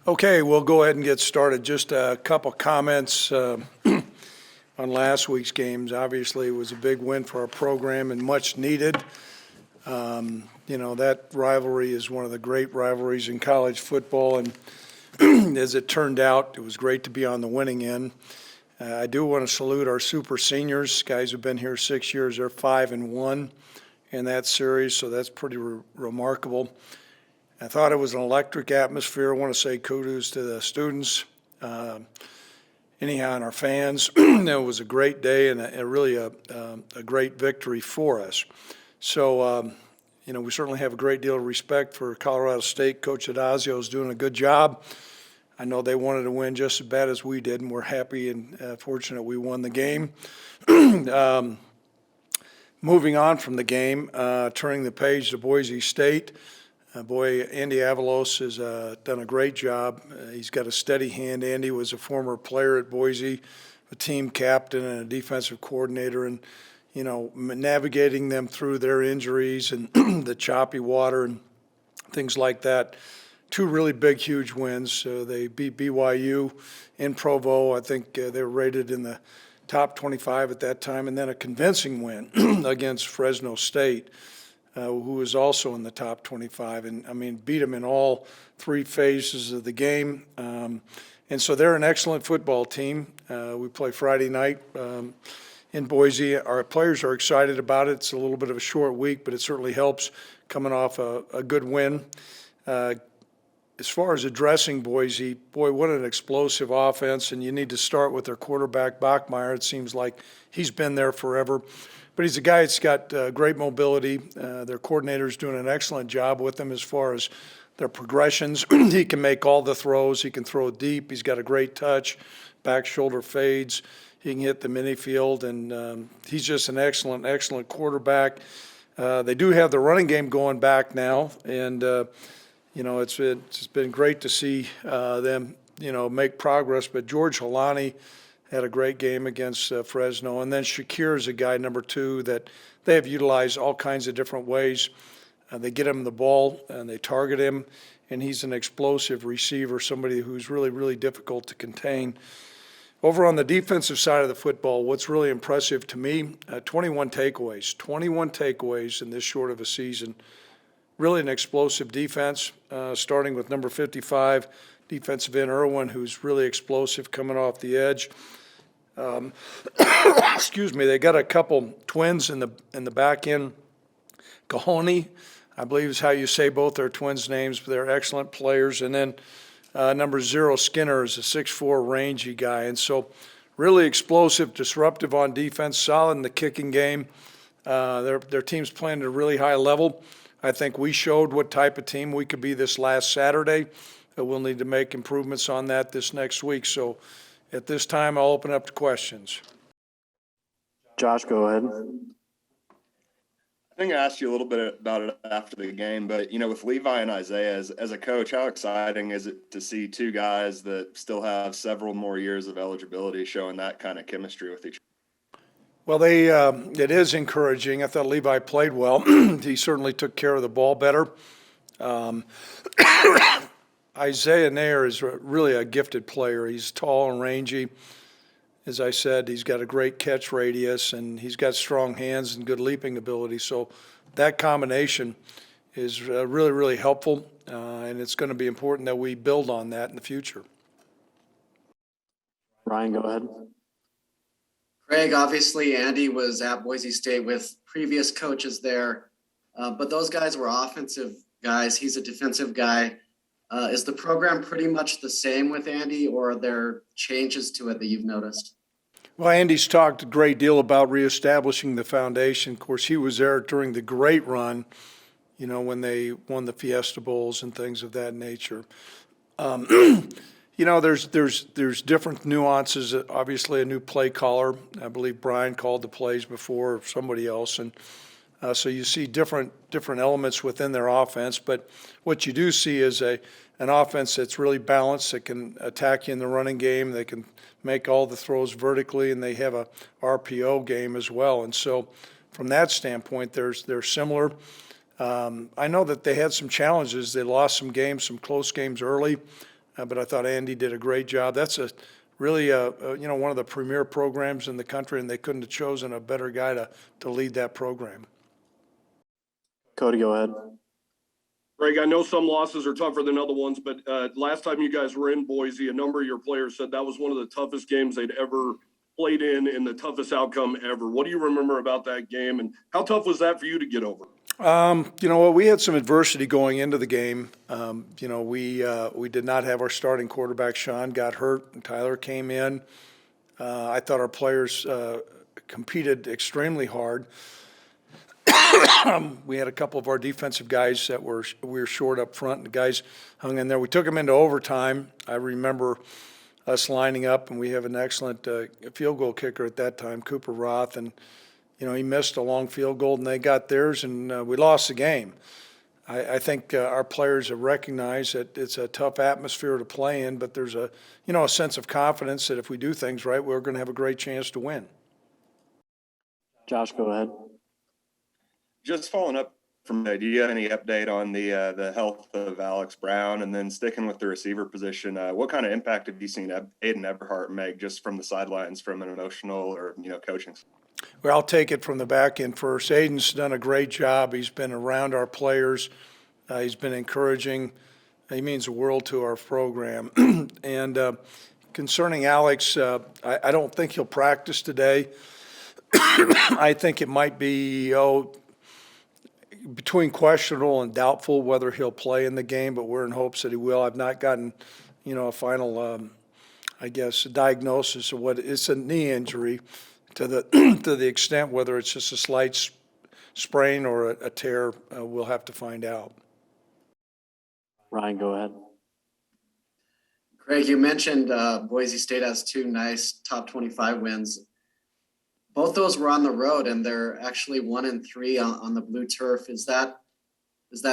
Okay, we'll go ahead and get started. Just a couple comments on last week's games. Obviously, it was a big win for our program and much needed. That rivalry is one of the great rivalries in college football, and as it turned out, it was great to be on the winning end. I do want to salute our super seniors, guys who've been here 6 years. They're 5-1 in that series, so that's pretty remarkable. I thought it was an electric atmosphere. I want to say kudos to the students, anyhow, and our fans. It was a great day and really a great victory for us. So, we certainly have a great deal of respect for Colorado State. Coach Adazio is doing a good job. I know they wanted to win just as bad as we did, and we're happy and fortunate we won the game. Moving on from the game, turning the page to Boise State. Andy Avalos has done a great job. He's got a steady hand. Andy was a former player at Boise, a team captain and a defensive coordinator, and navigating them through their injuries and the choppy water and things like that. Two really big, huge wins. They beat BYU in Provo. I think they were rated in the top 25 at that time, and then a convincing win against Fresno State, who was also in the top 25, and beat them in all three phases of the game. And so they're an excellent football team. We play Friday night in Boise. Our players are excited about it. It's a little bit of a short week, but it certainly helps coming off a good win. As far as addressing Boise, boy, what an explosive offense, and you need to start with their quarterback, Bachmeier. It seems like he's been there forever. But he's a guy that's got great mobility. Their coordinator's doing an excellent job with them as far as their progressions. He can make all the throws. He can throw deep. He's got a great touch, back shoulder fades. He can hit the mini field, and he's just an excellent, excellent quarterback. They do have the running game going back now, and it's been great to see them make progress. But George Halani had a great game against Fresno. And then Shakir is a guy, number 2, that they have utilized all kinds of different ways. They get him the ball and they target him, and he's an explosive receiver, somebody who's really, really difficult to contain. Over on the defensive side of the football, what's really impressive to me, 21 takeaways in this short of a season. Really an explosive defense, starting with number 55, defensive end Irwin, who's really explosive coming off the edge. Excuse me. They got a couple twins in the back end. Cahoney, I believe is how you say both their twins' names, but they're excellent players. And then number 0, Skinner, is a 6'4", rangy guy. And so really explosive, disruptive on defense, solid in the kicking game. Their team's playing at a really high level. I think we showed what type of team we could be this last Saturday. We'll need to make improvements on that this next week. So at this time, I'll open up to questions. Josh, go ahead. I think I asked you a little bit about it after the game, but, with Levi and Isaiah, as a coach, how exciting is it to see two guys that still have several more years of eligibility showing that kind of chemistry with each other? Well, it is encouraging. I thought Levi played well. He certainly took care of the ball better. Isaiah Nair is really a gifted player. He's tall and rangy. As I said, he's got a great catch radius, and he's got strong hands and good leaping ability. So that combination is really, really helpful, and it's going to be important that we build on that in the future. Ryan, go ahead. Craig, obviously Andy was at Boise State with previous coaches there, but those guys were offensive guys. He's a defensive guy. Is the program pretty much the same with Andy, or are there changes to it that you've noticed? Well, Andy's talked a great deal about reestablishing the foundation. Of course, he was there during the great run, when they won the Fiesta Bowls and things of that nature. There's different nuances. Obviously, a new play caller. I believe Brian called the plays before, or somebody else, and so you see different elements within their offense. But what you do see is an offense that's really balanced, that can attack you in the running game. They can make all the throws vertically, and they have a RPO game as well. And so from that standpoint, they're similar. I know that they had some challenges. They lost some games, some close games early, but I thought Andy did a great job. That's really one of the premier programs in the country, and they couldn't have chosen a better guy to lead that program. Cody, go ahead. Greg, I know some losses are tougher than other ones, but last time you guys were in Boise, a number of your players said that was one of the toughest games they'd ever played in the toughest outcome ever. What do you remember about that game, and how tough was that for you to get over? You know what? We had some adversity going into the game. We did not have our starting quarterback. Sean got hurt, and Tyler came in. I thought our players competed extremely hard. We had a couple of our defensive guys that we were short up front, and the guys hung in there. We took them into overtime. I remember us lining up, and we have an excellent field goal kicker at that time, Cooper Roth, and he missed a long field goal, and they got theirs, and we lost the game. I think our players have recognized that it's a tough atmosphere to play in, but there's a sense of confidence that if we do things right, we're going to have a great chance to win. Josh, go ahead. Just following up from that, do you have any update on the health of Alex Brown? And then sticking with the receiver position, what kind of impact have you seen Aiden Eberhardt make just from the sidelines from an emotional or coaching? Well, I'll take it from the back end first. Aiden's done a great job. He's been around our players. He's been encouraging. He means the world to our program. And concerning Alex, I don't think he'll practice today. I think it might be between questionable and doubtful whether he'll play in the game, but we're in hopes that he will. I've not gotten, a final, diagnosis of what it's a knee injury to the extent whether it's just a slight sprain or a tear. We'll have to find out. Ryan, go ahead. Craig, you mentioned Boise State has 2 nice top 25 wins. Both those were on the road, and they're actually 1-3 on the blue turf. Is that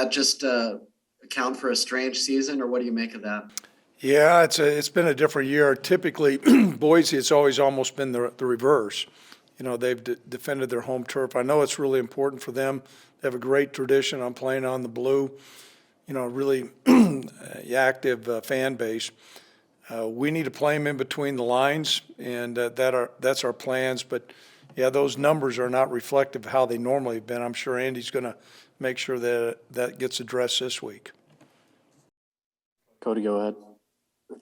just account for a strange season, or what do you make of that? Yeah, it's been a different year. Typically, Boise, it's always almost been the reverse. They've defended their home turf. I know it's really important for them. They have a great tradition on playing on the blue. Really active fan base. We need to play them in between the lines, and that's our plans. But yeah, those numbers are not reflective of how they normally have been. I'm sure Andy's going to make sure that gets addressed this week. Cody, go ahead.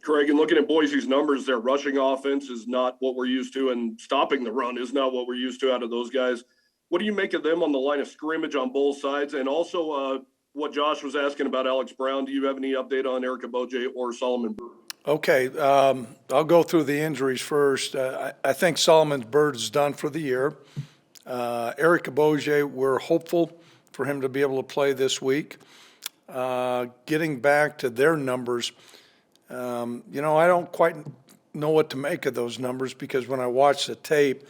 Craig, and looking at Boise's numbers, their rushing offense is not what we're used to, and stopping the run is not what we're used to out of those guys. What do you make of them on the line of scrimmage on both sides? And also what Josh was asking about Alex Brown, do you have any update on Erica Boje or Solomon Bird? Okay, I'll go through the injuries first. I think Solomon Bird is done for the year. Erica Boje, we're hopeful for him to be able to play this week. Getting back to their numbers, I don't quite know what to make of those numbers because when I watch the tape,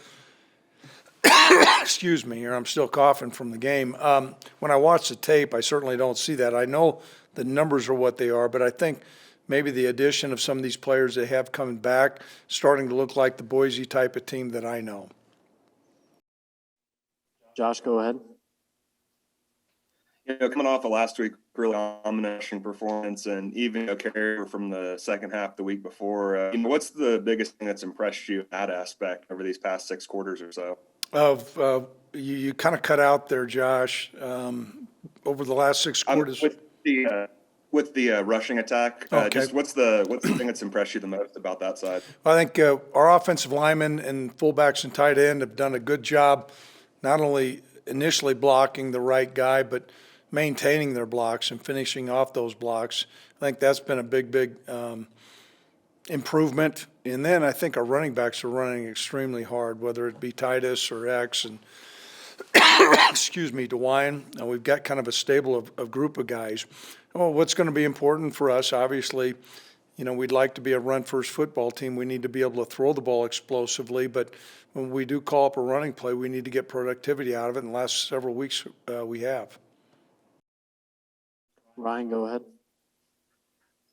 excuse me here, I'm still coughing from the game. When I watch the tape, I certainly don't see that. I know the numbers are what they are, but I think maybe the addition of some of these players they have coming back, starting to look like the Boise type of team that I know. Josh, go ahead. Coming off of last week, really domination performance, and even a carrier from the second half the week before. What's the biggest thing that's impressed you in that aspect over these past 6 quarters or so? You kind of cut out there, Josh. Over the last 6 quarters. With the rushing attack, okay. Just what's the thing that's impressed you the most about that side? I think our offensive linemen and fullbacks and tight end have done a good job, not only initially blocking the right guy, but maintaining their blocks and finishing off those blocks. I think that's been a big improvement. And then I think our running backs are running extremely hard, whether it be Titus or X and DeWine. We've got kind of a stable of group of guys. Well, what's going to be important for us, obviously, we'd like to be a run-first football team. We need to be able to throw the ball explosively, but when we do call up a running play, we need to get productivity out of it. In the last several weeks, we have. Ryan, go ahead.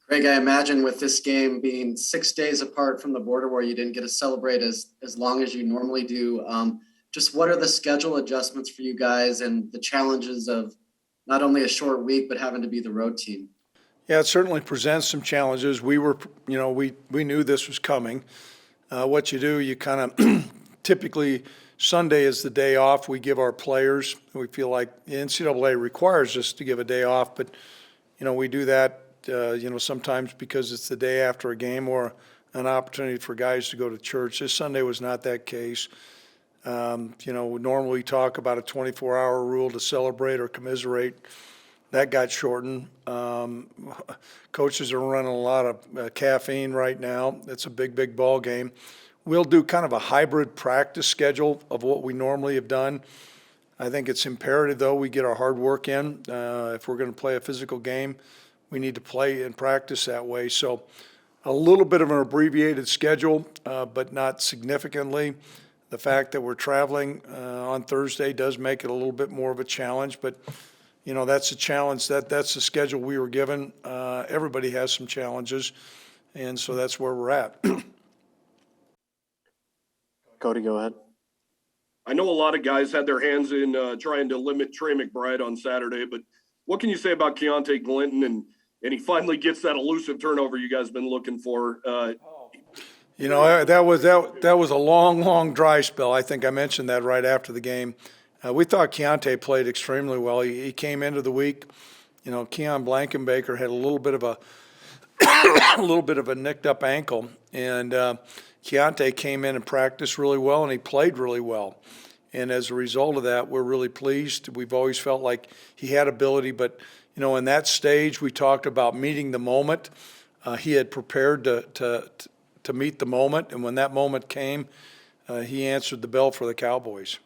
Craig, I imagine with this game being 6 days apart from the border where you didn't get to celebrate as long as you normally do, just what are the schedule adjustments for you guys and the challenges of not only a short week, but having to be the road team. Yeah, it certainly presents some challenges. We were, we knew this was coming. What you do, you kind of typically Sunday is the day off we give our players. We feel like the NCAA requires us to give a day off, but, we do that, sometimes because it's the day after a game or an opportunity for guys to go to church. This Sunday was not that case. We normally talk about a 24-hour rule to celebrate or commiserate. That got shortened. Coaches are running a lot of caffeine right now. It's a big ball game. We'll do kind of a hybrid practice schedule of what we normally have done. I think it's imperative, though, we get our hard work in. If we're going to play a physical game, we need to play and practice that way. So a little bit of an abbreviated schedule, but not significantly. The fact that we're traveling on Thursday does make it a little bit more of a challenge, but that's a challenge. That's the schedule we were given. Everybody has some challenges, and so that's where we're at. Cody, go ahead. I know a lot of guys had their hands in trying to limit Trey McBride on Saturday, but what can you say about Keontae Glinton and he finally gets that elusive turnover you guys been looking for? That was a long dry spell. I think I mentioned that right after the game. We thought Keontae played extremely well. He came into the week. Keon Blankenbaker had a little bit of a nicked up ankle, and Keontae came in and practiced really well, and he played really well. And as a result of that, we're really pleased. We've always felt like he had ability, but in that stage, we talked about meeting the moment. He had prepared to meet the moment, and when that moment came, he answered the bell for the Cowboys.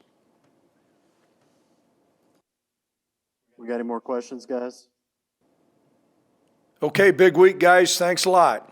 We got any more questions, guys? Okay, big week, guys. Thanks a lot.